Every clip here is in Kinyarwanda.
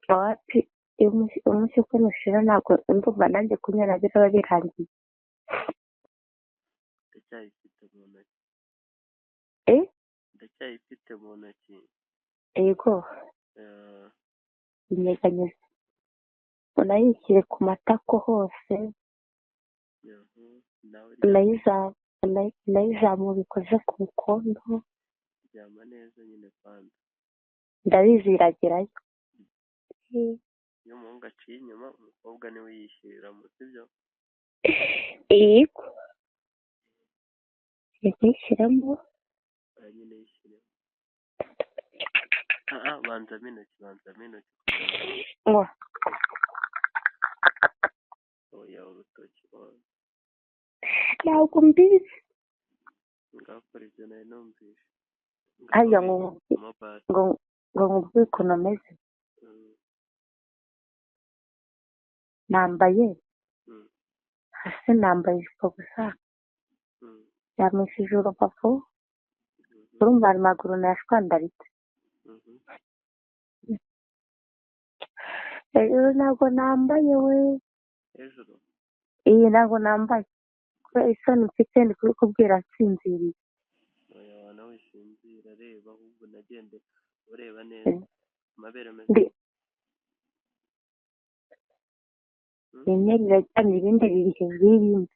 wapi umunsi uko nushira ntabwo ndumva nanjye kunyara biraba birangiye. ndacyayifite mu ntoki Eh? ndacyayifite mu ntoki Yego, inyeganyeza. Unayishyire ku matako hose, nawe unayizamura ikoze ku mukondo, ryama neza nyine kandi ndabizi iragerayo. iyo umuhungu aciye inyuma umukobwa niwe yishyirira mu sibyo Yego, yishyiramo nyine yishyiremo banzamo intoki ngo oya urutoki ntabwo mbizi. ngakora ibyo nari numvise hariya ngo nkubwire ukuntu ameze. nambaye hasi nambaye ijipo gusa, yamishije urubavu, urumva hari amaguru nayashwandaritse. hejuru ntabwo nambaye we, hejuru iyi ntabwo nambaye kubera isoni mfite, ndi kubikubwira nsinziriye. oya wana wisinzira, reba ahubwo nagende ureba neza amabere meza. imyenda iraryamye, ibindi biri hejuru y'ibindi.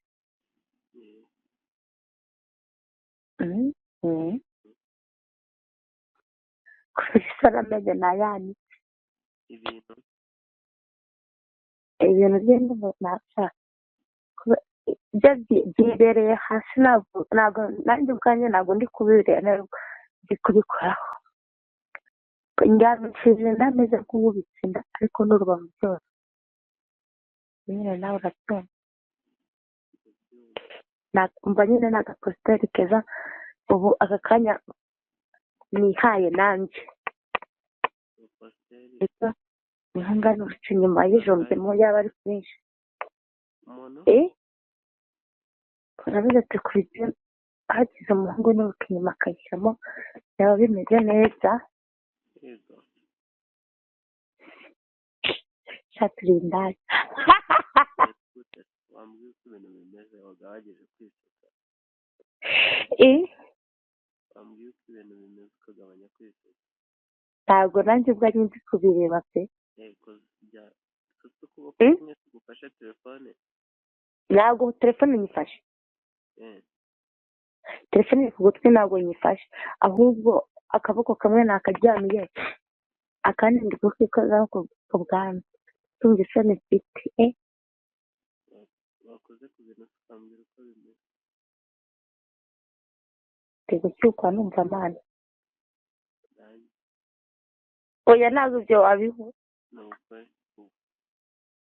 kubera isoni ameze nayanitse. ibintu by'indobo nashaka byo byibereye hasi, ntabwo nanjye ubwanjye ntabwo ndi kubireba, ndi kubikoraho. ndyamishije ndameze nk'uwubitse inda ariko n'urubavu byose nyine nawe urabyumva. umva nyine ni agapositeri keza ubu aka kanya nihaye nanjye. niho ngana uruca inyuma y'ijombyemo yaba ari kwinshi. urabizi ati kubitse hagize umuhungu n'uruka inyuma akayishyiramo byaba bimeze neza. shaturindaye wambwiye uko ibintu bimeze waga wageze kwisuka. wambwiye uko ibintu bimeze ukagabanya kwisuka. ntabwo nanjye ubwanjye nzi kubireba pe. ukuboko kumwe tugufashe telefone. ntabwo telefone nyifashe, telefone iri ku gutwi ntabwo nyifashe, ahubwo akaboko kamwe nakaryamiye akandi ndi kukwikozaho ku bwanwa. tumva isoni mfite. wakoze ku bintu tukambwira uko bimeze. ndi gushyukwa numva amana. oya ntabwo ibyo wabiho.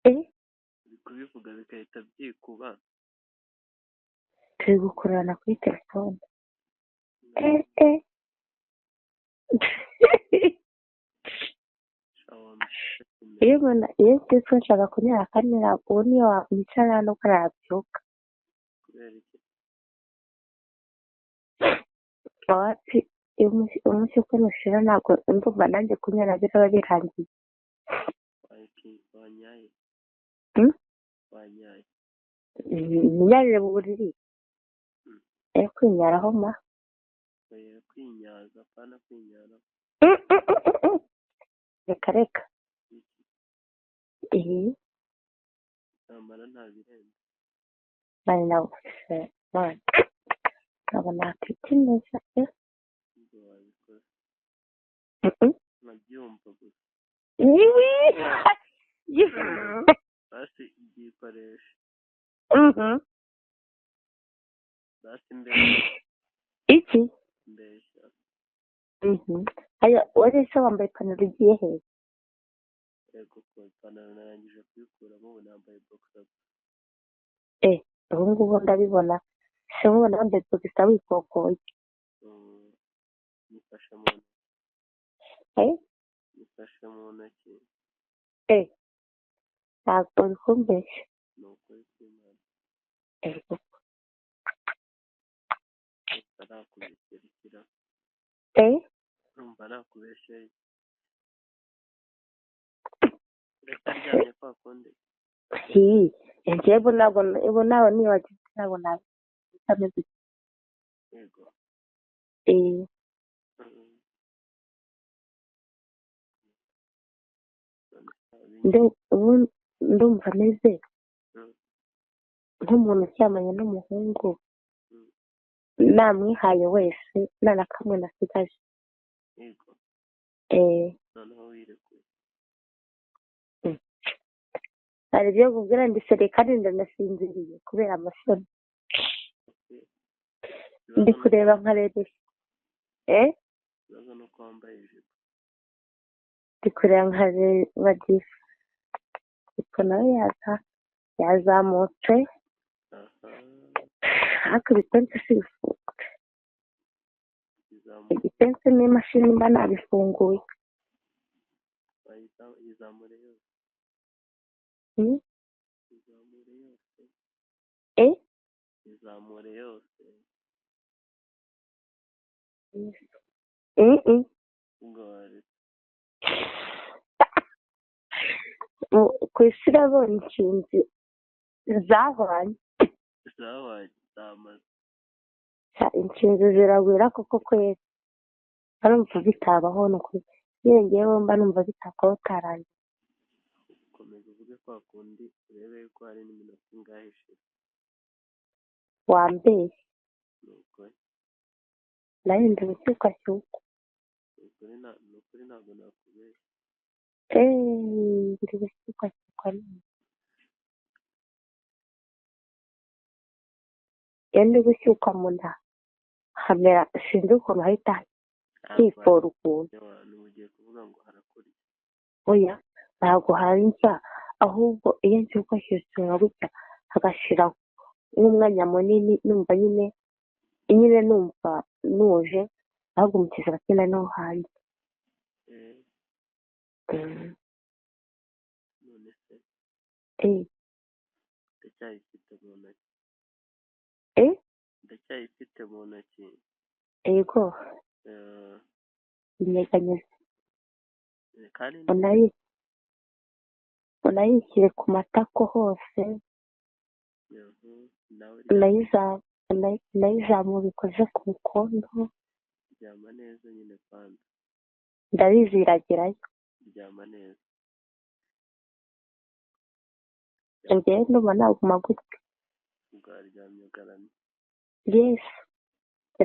uri kubivuga bigahita byikuba. turi gukorana kuri telefone. iyo mfite nshaka kunyara kanira, ubu niyo wicara hano ko nabyuka. wapi umunsi uko nushira ntabwo ndumva nanjye kunyara biraba birangiye. wanyaye ninyarire mu buriri kwinyaraho ma kwinyaza apana kwinyara. reka reka namara nta birenze. bari nabufise mwana ntabwo nakwita neza. ibyo wabikoze nabyumva gusa. basi byikoresha. basi mbeshya. iki mbeshya. wari se wambaye ipantaro igiye heza? yego ko ipantaro narangije kuyikuramo ubu nambaye boxer. ubu ngubu ndabibona se mubona wambaye boxer wikokoye. nifashe mu ntoki. nifashe mu ntoki. ntabwo uri kumbeshya. ni ukuri kw'Imana. nakubeshyera. numva nakubeshyeye. uracyaryamye kwa kundi njyewe ntabwo nawe niyo wagize ntabwo nabitameze yego ndumva ameze nk'umuntu uryamanye n'umuhungu namwihaye wese nta na kamwe nasigaje yego noneho wirekuye hari ibyo kubwira ndisere kandi ndanasinziriye kubera amasoni ndi kureba nkarebesha ikibazo ni uko wambaye ijipo ndi kureba nkareba gisa ipo nawe yazamutse ariko ibipensi si bifunze igipensi n'imashini mba nabifunguye izamure yose izamure yose ubwo waretse ku isi irabonye inshinzi zahwanye zamaze inshinzi ziragwira koko kwezi barumva bitabaho ni ukuri iyo ngewe mba numva bitabaho utarangiye komeza uvuge kwa kundi urebe yuko hari n'iminota ingahe ishize wambeshye ni ukuri narinda urukiko ashyuka ni ukuri ntabwo nakubeshya ndi urukiko ashyuka neza iyo ndi gushyukwa mu nda hamera sinzi ukuntu hahita hifora ukuntu ugiye kuvuga ngo harakora iki oya ntabwo hari nshya ahubwo iyo nshyuka ashyushye nka gutya hagashira nk'umwanya munini numva nyine numva nuje ahubwo umukezi bakina no hanze none se ndacyayifite mu ntoki ndacyayifite mu ntoki yego inyeganyeze kandi unayishyire ku matako hose unayizamura ikoze ku mukondo ryama neza nyine kandi ndabizi iragerayo ryama neza njyewe ndumva naguma gutya bwaryamye ugaramye yesu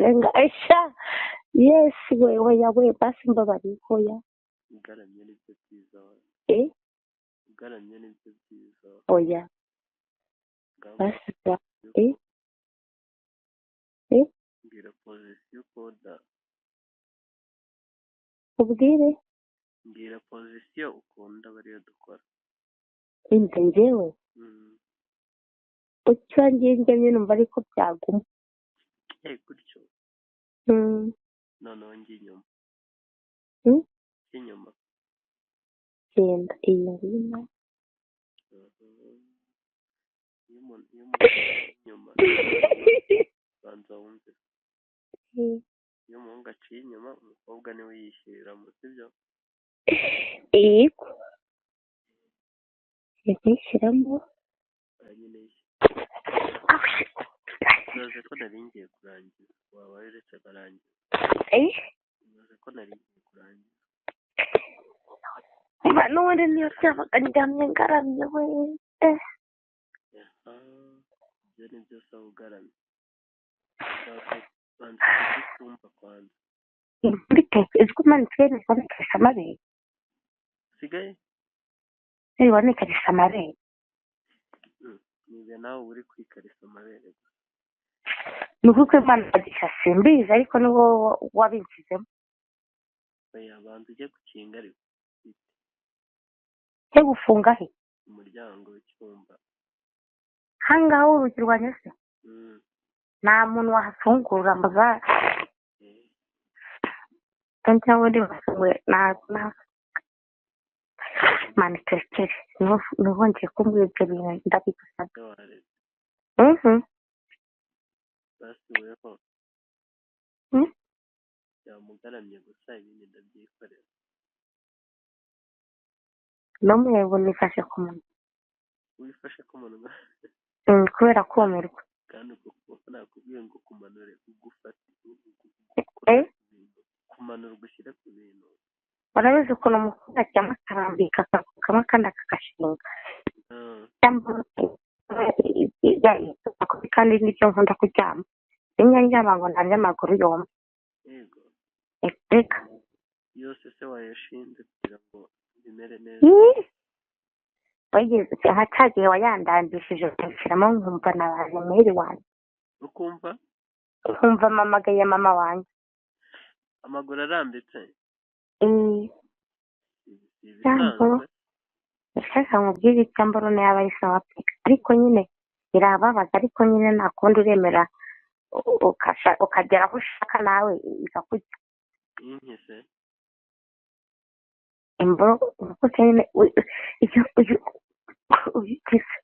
renga esha yesu we basi mbabariye hoya ugaramye nibyo byiza ugaramye nibyo byiza oya basi mbwira pozisiyo ukoda ubwire mbwira pozisiyo ukunda bariyo dukora inda njyewe ucyo njye numva ariko byaguma gutyo noneho njye inyuma inyuma genda iyi ngino iyo umuntu inyuma banza wumve iyo umuhungu aciye inyuma umukobwa niwe yishyuriramo sibyo yego yishyiramo nyine unoze ko nari ngiye kurangiza waba uretse akarangiza unoze ko nari ngiye kurangiza n'ubundi niyo byabaga ndyamye ngaramye we ibyo ni byo usaba ugaramye banza kugitumva kwanza izwi umanitse neza nikarisha amabere usigaye niba nikarisha amabere niba nawe uri kwikarisa amabere ni ukuko imana yagisha simbizi ariko niwo wabinshizemo oya banza ujye gukinga ariko cyo gufunga he umuryango w'icyumba hangaho urugi rwanjye se nta muntu wahafungura mbaga cyangwa undi bafunguye ntabwo manifestere niho ngiye kumbwira ibyo bintu ndabigusabye basubiyeho byamugaramye gusa ibindi ndabyikorera n'umweru nifashe ku munwa wifashe ku munwa kubera kumirwa kandi uko nakubwiye ngo kumanure ugufate kumanura ugushyire ku bintu urabizi ukuntu umukobwa ajyamo akarambika akaguru kamwe kandi akagashinga kandi nibyo nkunda kuryama rimwe ndyama ngo ntange amaguru yombi yego reka yose se wayashinze kugira ngo bimere neza wageze nka cya gihe wayandambishije ukayishyiramo nkumva nabaye meri wanjye nkumva mpamagaye mama wanjye amaguru arambitse cyangwa ndashaka nkubwire icyambaro yaba ayisaba pe ariko nyine irababaza ariko nyine nta kundi uremera ukagera aho ushaka nawe ikakujya inkese imboro uko nyine uyikise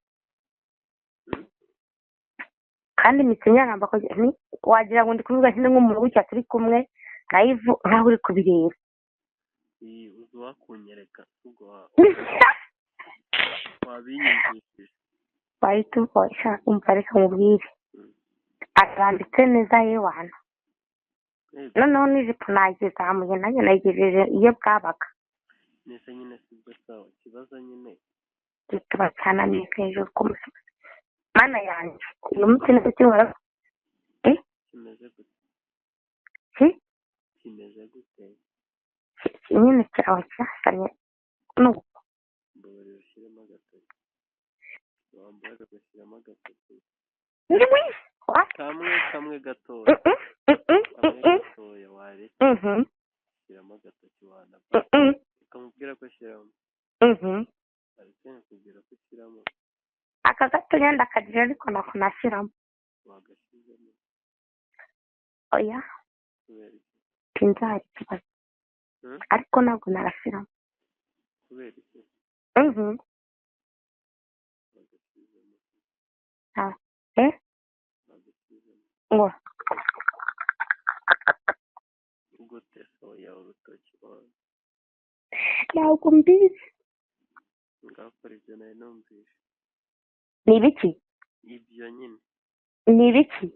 kandi imikenyeramba wagira ngo ndi kuvuga nyine nk'umuntu w'icya turi kumwe nayivu nkaho uri kubireba uzi wakunyereka ubwo wabinyumvishije wahita ukoresha umva reka mubwire arambitse neza yewana noneho n'ijipo nayizamuye nayo nayigejeje iyo bwabaga nese nyine sibwo sawa ikibazo nyine gituba cyananiye hejuru ku musozi mana yanjye uyu munsi nibwo kimara kimeze gute nyine kirawe cyasanye nuko mbabare ushyiremo agatoki wambaye ugashyiramo agatoki kamwe gatoya waretse shyiramo agatoki wanabwo ukamubwira ko shyiramo ariko nkubwira ko ushyiramo aka gatoya ndakagira ariko nako nashyiramo wagashyizemo oya kubera iki sinzahari ikibazo ariko ntabwo narashyiramo kubera iki ngo gute soya urutoki wawe ntabwo mbizi ngakora ibyo nawe numvise ni ibiki ibyo nyine ni ibiki